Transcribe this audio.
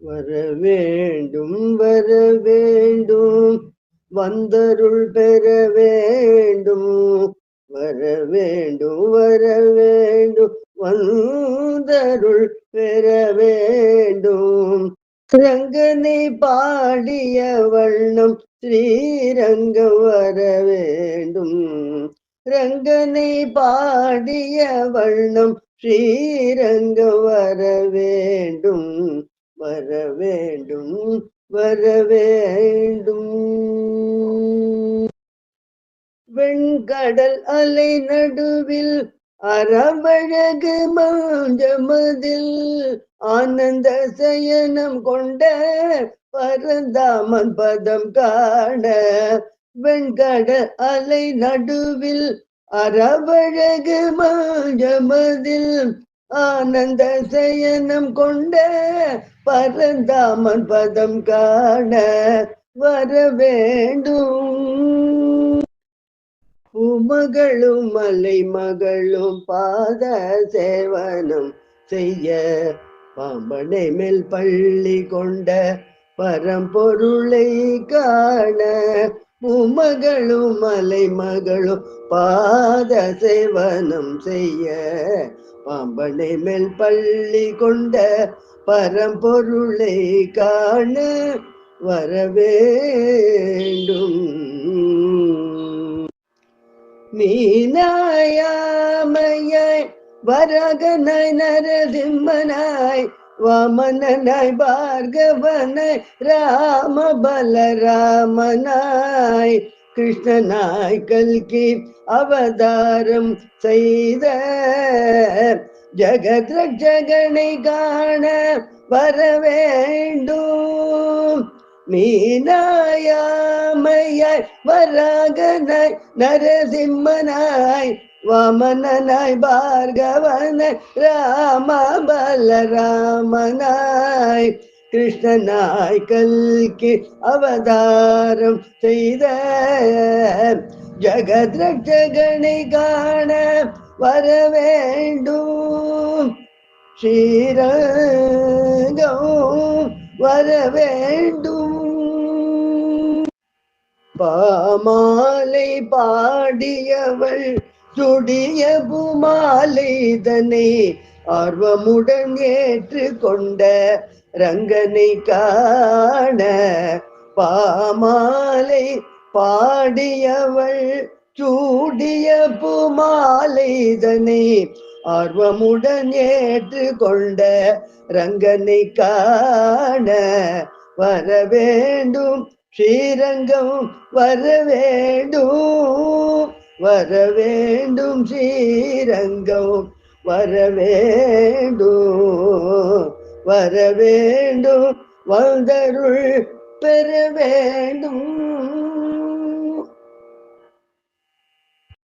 வர வேண்டும் வர வேண்டும் வந்தருள் பெற வேண்டும் வர வேண்டும் வர வேண்டும் வந்தருள் பெற வேண்டும் ரங்கனை பாடிய வண்ணம் ஸ்ரீரங்கம் வர வேண்டும் ரங்கனை பாடிய வண்ணம் ஸ்ரீரங்கம் வர வேண்டும் வர வேண்டும் வர வேண்டும் வெண்கடல் அலை நடுவில் அறவழகு மஞ்சமதில் ஆனந்த சயனம் கொண்ட பரந்தாமன் பதம் காண வெண்கடல் அலை நடுவில் அறவழகு மஞ்சமதில் ஆனந்த சயனம் கொண்ட பரந்தாமன் பதம் காண வர வேண்டும் பூமகளும் மலை மகளும் பாத சேவனம் செய்ய பாம்பனை மேல் பள்ளி கொண்ட பரம்பொருளை காண பூமகளும் மலை மகளும் பாத சேவனம் செய்ய பாம்பனை மேல் பள்ளி கொண்ட பரம்பொருளை காண வர வேண்டும் மீனாயாமையாய் வரகனாய் நரசிம்மனாய் வாமனனாய் பார்கவனாய் ராம பலராமனாய் கிருஷ்ணனாய் கல்கி அவதாரம் செய்த ஜகத் ரட்சகனை காண வர வேண்டும் மீனாயாமையாய் வராகனாய் நரசிம்மனாய் வாமனனாய் பார்கவனாய் ராம பலராமனாய் கிருஷ்ணனாய் கல்கி அவதாரம் செய்த ஜகத் ரட்சகனை காண வர வேண்டும் ஸ்ரீரங்கம் வர வேண்டும் பாமாலை பாடியவள் சுடிய பூமாலைதனை ஆர்வமுடன் ஏற்று கொண்ட ரங்கனை காண பாமாலை பாடியவள் சூடிய பூமாலைதனை ஆர்வமுடன் ஏற்று கொண்ட ரங்கனை காண வர வேண்டும் ஸ்ரீரங்கம் வர வேண்டும் வர வேண்டும் ஸ்ரீரங்கம் வர வேண்டும் வர வேண்டும் வந்தருள் பெற வேண்டும்